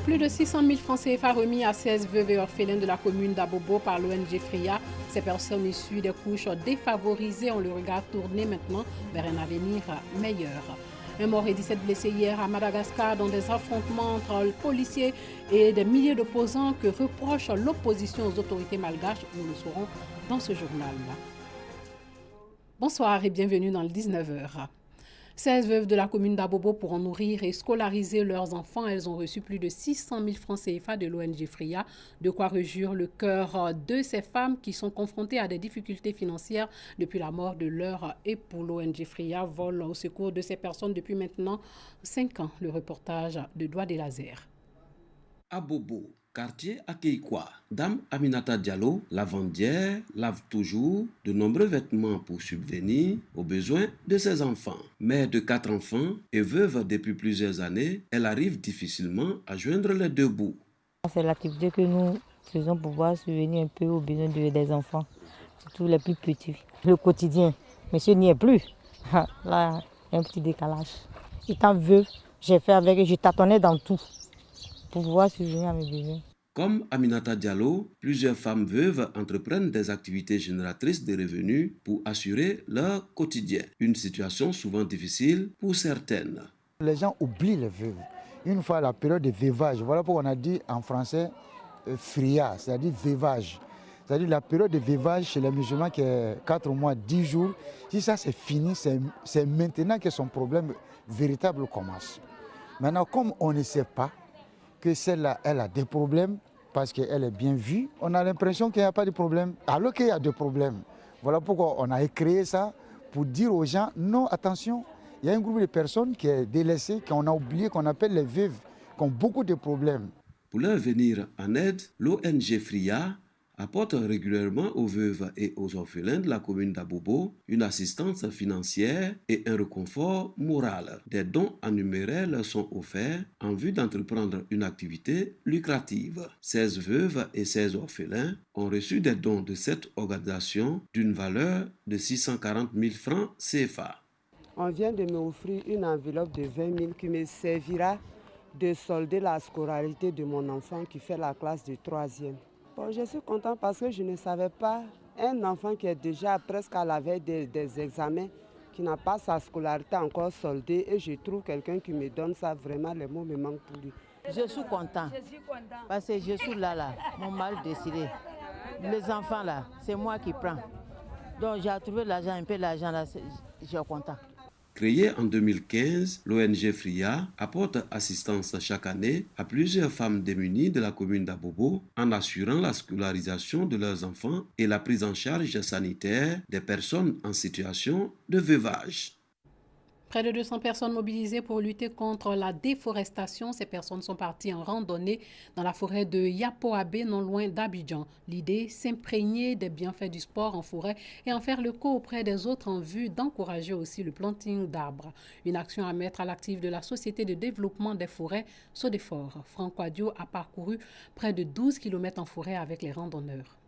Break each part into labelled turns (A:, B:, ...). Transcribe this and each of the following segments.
A: Plus de 600 000 francs CFA remis à 16 veuves et orphelins de la commune d'Abobo par l'ONG FRIA. Ces personnes issues des couches défavorisées ont le regard tourné maintenant vers un avenir meilleur. Un mort et 17 blessés hier à Madagascar dans des affrontements entre policiers et des milliers d'opposants que reproche l'opposition aux autorités malgaches. Nous le saurons dans ce journal. Bonsoir et bienvenue dans le 19h. 16 veuves de la commune d'Abobo pourront nourrir et scolariser leurs enfants. Elles ont reçu plus de 600 000 francs CFA de l'ONG FRIA, de quoi réjouir le cœur de ces femmes qui sont confrontées à des difficultés financières depuis la mort de leur époux. L'ONG FRIA vole au secours de ces personnes depuis maintenant 5 ans. Le reportage de Doigt des Lasers.
B: Abobo, quartier Akeikwa. Dame Aminata Diallo, lavandière, lave toujours de nombreux vêtements pour subvenir aux besoins de ses enfants. Mère de 4 enfants et veuve depuis plusieurs années, elle arrive difficilement à joindre les deux bouts.
C: C'est l'activité que nous faisons pour pouvoir subvenir un peu aux besoins des enfants, surtout les plus petits. Le quotidien, monsieur n'y est plus. Là, il y a un petit décalage. Étant veuve, j'ai fait avec et je tâtonnais dans tout pour pouvoir subvenir à mes besoins.
B: Comme Aminata Diallo, plusieurs femmes veuves entreprennent des activités génératrices de revenus pour assurer leur quotidien. Une situation souvent difficile pour certaines.
D: Les gens oublient les veuves. Une fois la période de veuvage, voilà pourquoi on a dit en français fria, c'est-à-dire veuvage. C'est-à-dire la période de veuvage chez les musulmans qui est 4 mois, 10 jours. Si ça c'est fini, c'est maintenant que son problème véritable commence. Maintenant, comme on ne sait pas que celle-là, elle a des problèmes, parce qu'elle est bien vue, on a l'impression qu'il n'y a pas de problème, alors qu'il y a des problèmes. Voilà pourquoi on a créé ça, pour dire aux gens, non, attention, il y a un groupe de personnes qui est délaissé, qu'on a oublié, qu'on appelle les veuves, qui ont beaucoup de problèmes.
B: Pour leur venir en aide, l'ONG FRIA apporte régulièrement aux veuves et aux orphelins de la commune d'Abobo une assistance financière et un réconfort moral. Des dons en numéraire leur sont offerts en vue d'entreprendre une activité lucrative. 16 veuves et 16 orphelins ont reçu des dons de cette organisation d'une valeur de 640 000 francs CFA.
E: On vient de m'offrir une enveloppe de 20 000 qui me servira de solder la scolarité de mon enfant qui fait la classe de 3e. Bon, je suis contente parce que je ne savais pas un enfant qui est déjà presque à la veille des examens, qui n'a pas sa scolarité encore soldée, et je trouve quelqu'un qui me donne ça, vraiment les mots me manquent pour lui.
C: Je suis content parce que je suis là, mon mari décidé. Les enfants là, c'est moi qui prends. Donc j'ai trouvé l'argent, un peu l'argent là, je suis content.
B: Créée en 2015, l'ONG FRIA apporte assistance chaque année à plusieurs femmes démunies de la commune d'Abobo en assurant la scolarisation de leurs enfants et la prise en charge sanitaire des personnes en situation de veuvage.
A: Près de 200 personnes mobilisées pour lutter contre la déforestation. Ces personnes sont parties en randonnée dans la forêt de Yapoabé, non loin d'Abidjan. L'idée, s'imprégner des bienfaits du sport en forêt et en faire le coup auprès des autres en vue d'encourager aussi le planting d'arbres. Une action à mettre à l'actif de la Société de développement des forêts, Sodefort. Franck Wadio a parcouru près de 12 km en forêt avec les randonneurs.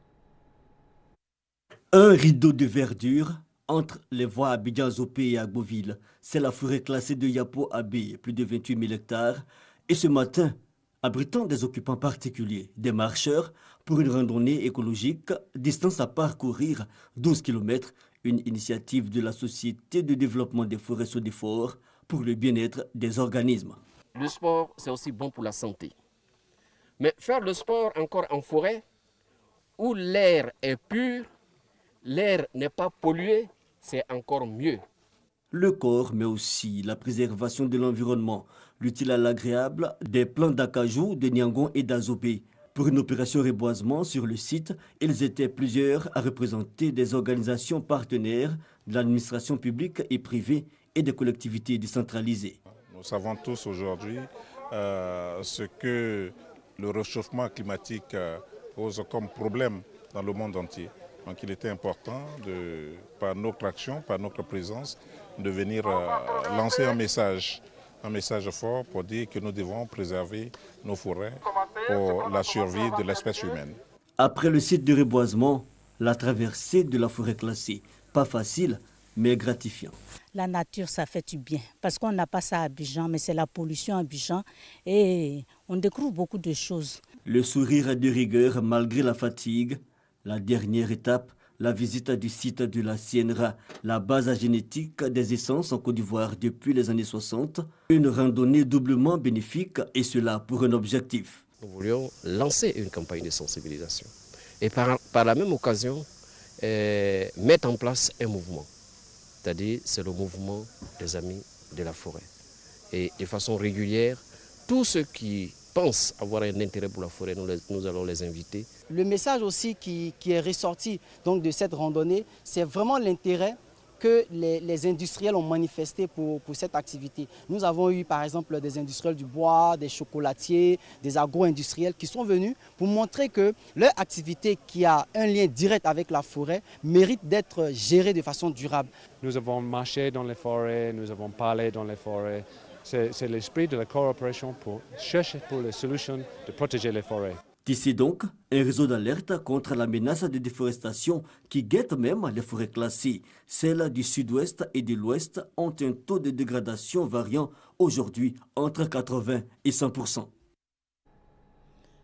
F: Un rideau de verdure entre les voies Abidjan-Zopé et Agboville. C'est la forêt classée de Yapo-Abé, plus de 28 000 hectares. Et ce matin, abritant des occupants particuliers, des marcheurs, pour une randonnée écologique, distance à parcourir 12 km, une initiative de la Société de développement des forêts Sodefort pour le bien-être des organismes.
G: Le sport, c'est aussi bon pour la santé. Mais faire le sport encore en forêt, où l'air est pur, l'air n'est pas pollué, c'est encore mieux.
F: Le corps, mais aussi la préservation de l'environnement, l'utile à l'agréable des plants d'acajou, de Niangon et d'Azopé. Pour une opération reboisement sur le site, ils étaient plusieurs à représenter des organisations partenaires de l'administration publique et privée et des collectivités décentralisées.
H: Nous savons tous aujourd'hui ce que le réchauffement climatique pose comme problème dans le monde entier. Donc il était important, par notre action, par notre présence, de venir lancer un message fort pour dire que nous devons préserver nos forêts pour la survie de l'espèce humaine.
F: Après le site de reboisement, la traversée de la forêt classée, pas facile, mais gratifiant.
I: La nature, ça fait du bien, parce qu'on n'a pas ça à Abidjan, mais c'est la pollution à Abidjan. Et On découvre beaucoup de choses.
F: Le sourire de rigueur malgré la fatigue. La dernière étape, la visite du site de la CNRA, la base génétique des essences en Côte d'Ivoire depuis les années 60. Une randonnée doublement bénéfique et cela pour un objectif.
G: Nous voulions lancer une campagne de sensibilisation et par la même occasion mettre en place un mouvement. C'est-à-dire c'est le mouvement des amis de la forêt. Et de façon régulière, tous ceux qui pensent avoir un intérêt pour la forêt, nous allons les inviter.
J: Le message aussi qui est ressorti donc, de cette randonnée, c'est vraiment l'intérêt que les industriels ont manifesté pour cette activité. Nous avons eu par exemple des industriels du bois, des chocolatiers, des agro-industriels qui sont venus pour montrer que leur activité qui a un lien direct avec la forêt mérite d'être gérée de façon durable.
K: Nous avons marché dans les forêts, nous avons parlé dans les forêts. C'est l'esprit de la coopération pour chercher pour les solutions de protéger les forêts.
F: Ici donc, un réseau d'alerte contre la menace de déforestation qui guette même les forêts classées. Celles du sud-ouest et de l'ouest ont un taux de dégradation variant aujourd'hui entre 80 et 100%.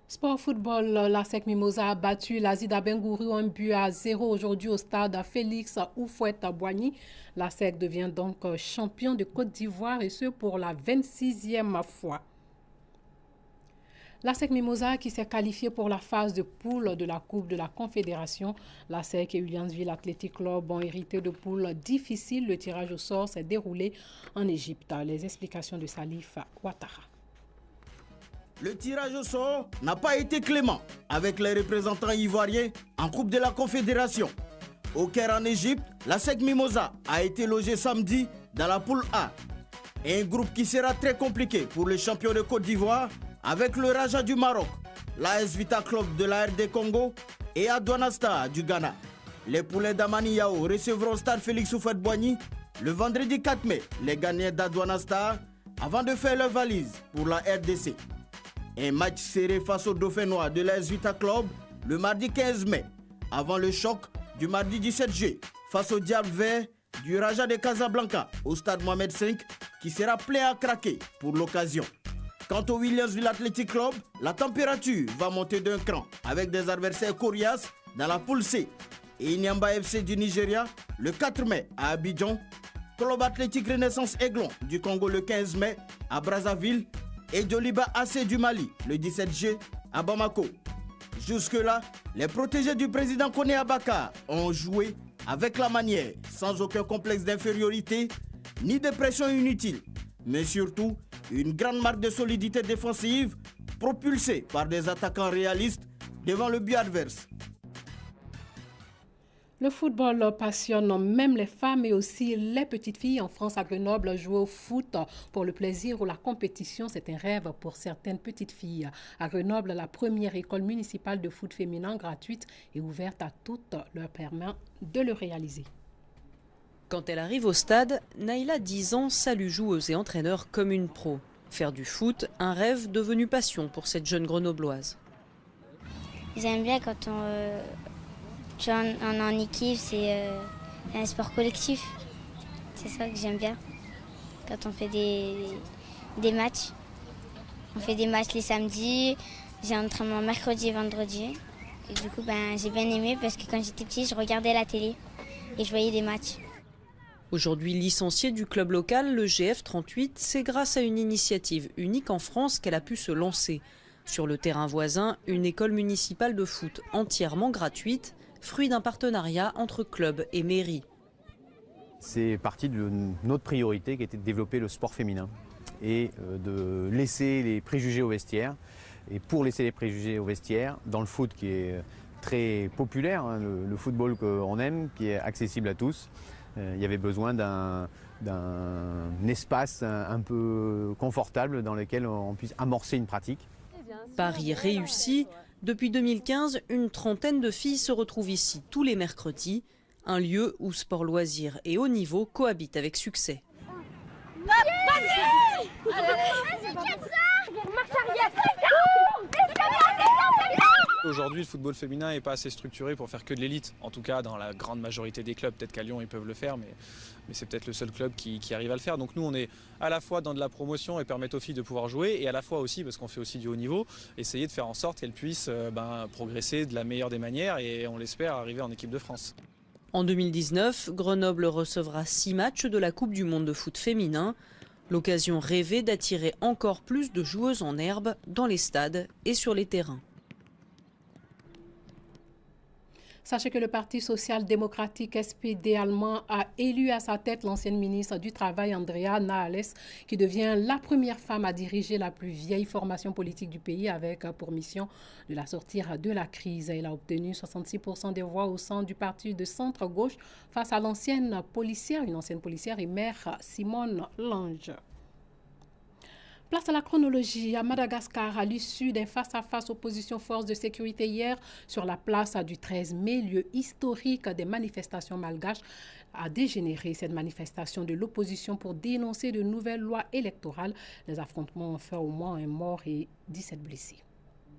A: Sport football, la SEC Mimosa a battu la Zida Bengourou 1-0 aujourd'hui au stade Félix Houphouët-Boigny. La SEC devient donc champion de Côte d'Ivoire et ce pour la 26e fois. La SEC Mimosa qui s'est qualifiée pour la phase de poule de la Coupe de la Confédération. La SEC et Uliansville Athletic Club ont hérité de poules difficiles. Le tirage au sort s'est déroulé en Égypte. Les explications de Salif Ouattara.
L: Le tirage au sort n'a pas été clément avec les représentants ivoiriens en Coupe de la Confédération. Au Caire en Égypte, la SEC Mimosa a été logée samedi dans la poule A. Un groupe qui sera très compliqué pour les champions de Côte d'Ivoire avec le Raja du Maroc, l'AS Vita Club de la RD Congo et Douane Stars du Ghana. Les poulets d'Amani Yao recevront Stade Félix Houphouët-Boigny le vendredi 4 mai, les gagnants d'Douane Stars avant de faire leur valise pour la RDC. Un match serré face au Dauphin Noir de l'AS Vita Club le mardi 15 mai, avant le choc du mardi 17 juillet face au Diable Vert du Raja de Casablanca au stade Mohamed V qui sera plein à craquer pour l'occasion. Quant au Uliansville Athletic Club, la température va monter d'un cran avec des adversaires coriaces dans la poule C. Et Inyamba FC du Nigeria le 4 mai à Abidjan, Club Athlétique Renaissance Aiglon du Congo le 15 mai à Brazzaville et Djoliba AC du Mali le 17 juillet à Bamako. Jusque-là, les protégés du président Koné Abakar ont joué avec la manière, sans aucun complexe d'infériorité ni de pression inutile, mais surtout une grande marque de solidité défensive propulsée par des attaquants réalistes devant le but adverse.
A: Le football passionne même les femmes et aussi les petites filles. En France, à Grenoble, jouer au foot pour le plaisir ou la compétition, c'est un rêve pour certaines petites filles. À Grenoble, la première école municipale de foot féminin gratuite est ouverte à toutes, leur permet de le réaliser.
M: Quand elle arrive au stade, Naïla, 10 ans, salue joueuses et entraîneurs comme une pro. Faire du foot, un rêve devenu passion pour cette jeune grenobloise.
N: J'aime bien quand on est en équipe, c'est un sport collectif. C'est ça que j'aime bien. Quand on fait des matchs. On fait des matchs les samedis, j'ai un entraînement mercredi et vendredi. Et du coup, j'ai bien aimé parce que quand j'étais petite, je regardais la télé et je voyais des matchs.
M: Aujourd'hui licenciée du club local, le GF38, c'est grâce à une initiative unique en France qu'elle a pu se lancer. Sur le terrain voisin, une école municipale de foot entièrement gratuite, fruit d'un partenariat entre club et mairie.
O: C'est parti de notre priorité qui était de développer le sport féminin et de laisser les préjugés au vestiaire. Et pour laisser les préjugés au vestiaire, dans le foot qui est très populaire, hein, le football qu'on aime, qui est accessible à tous, il y avait besoin d'un espace un peu confortable dans lequel on puisse amorcer une pratique.
M: Pari réussi. Depuis 2015, une trentaine de filles se retrouvent ici tous les mercredis. Un lieu où sport, loisirs et haut niveau cohabitent avec succès.
P: Vas-y,
I: Aujourd'hui, le football féminin n'est pas assez structuré pour faire que de l'élite. En tout cas, dans la grande majorité des clubs, peut-être qu'à Lyon, ils peuvent le faire, mais c'est peut-être le seul club qui arrive à le faire. Donc nous, on est à la fois dans de la promotion et permettre aux filles de pouvoir jouer, et à la fois aussi, parce qu'on fait aussi du haut niveau, essayer de faire en sorte qu'elles puissent progresser de la meilleure des manières, et on l'espère arriver en équipe de France.
M: En 2019, Grenoble recevra 6 matchs de la Coupe du monde de foot féminin. L'occasion rêvée d'attirer encore plus de joueuses en herbe dans les stades et sur les terrains.
A: Sachez que le Parti social-démocratique SPD allemand a élu à sa tête l'ancienne ministre du Travail Andrea Nahles, qui devient la première femme à diriger la plus vieille formation politique du pays avec pour mission de la sortir de la crise. Elle a obtenu 66% des voix au sein du parti de centre-gauche face à une ancienne policière et maire Simone Lange. Place à la chronologie. À Madagascar, à l'issue d'un face-à-face opposition-force de sécurité hier sur la place du 13 mai, lieu historique des manifestations malgaches, a dégénéré cette manifestation de l'opposition pour dénoncer de nouvelles lois électorales. Les affrontements ont fait au moins un mort et 17 blessés.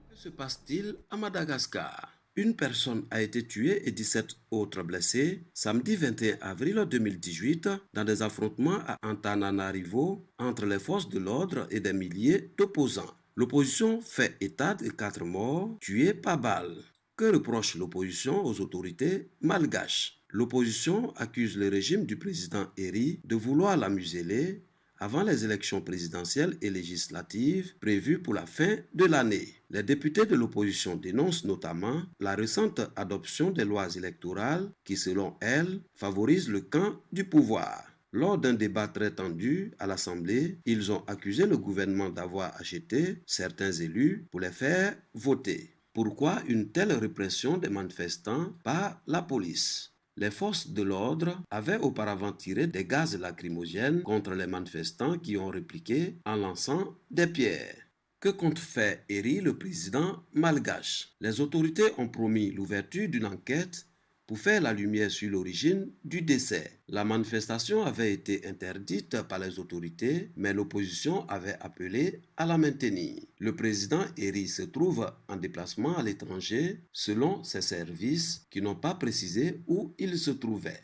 B: Que se passe-t-il à Madagascar ? Une personne a été tuée et 17 autres blessés samedi 21 avril 2018 dans des affrontements à Antananarivo entre les forces de l'ordre et des milliers d'opposants. L'opposition fait état de 4 morts tués par balle. Que reproche l'opposition aux autorités malgaches ? L'opposition accuse le régime du président Eri de vouloir la museler avant les élections présidentielles et législatives prévues pour la fin de l'année. Les députés de l'opposition dénoncent notamment la récente adoption des lois électorales qui, selon elles, favorisent le camp du pouvoir. Lors d'un débat très tendu à l'Assemblée, ils ont accusé le gouvernement d'avoir acheté certains élus pour les faire voter. Pourquoi une telle répression des manifestants par la police ? Les forces de l'ordre avaient auparavant tiré des gaz lacrymogènes contre les manifestants qui ont répliqué en lançant des pierres. Que compte faire Eri, le président malgache ? Les autorités ont promis l'ouverture d'une enquête pour faire la lumière sur l'origine du décès. La manifestation avait été interdite par les autorités, mais l'opposition avait appelé à la maintenir. Le président Eri se trouve en déplacement à l'étranger, selon ses services qui n'ont pas précisé où il se trouvait.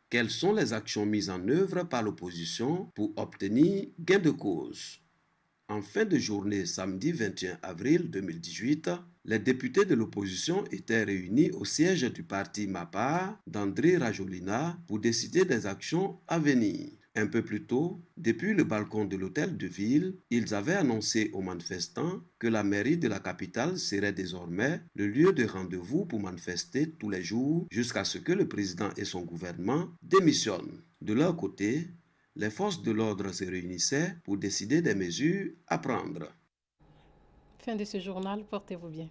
B: Quelles sont les actions mises en œuvre par l'opposition pour obtenir gain de cause ? En fin de journée, samedi 21 avril 2018, les députés de l'opposition étaient réunis au siège du parti MAPA d'André Rajolina pour décider des actions à venir. Un peu plus tôt, depuis le balcon de l'hôtel de ville, ils avaient annoncé aux manifestants que la mairie de la capitale serait désormais le lieu de rendez-vous pour manifester tous les jours jusqu'à ce que le président et son gouvernement démissionnent. De leur côté, les forces de l'ordre se réunissaient pour décider des mesures à prendre.
A: Fin de ce journal, portez-vous bien.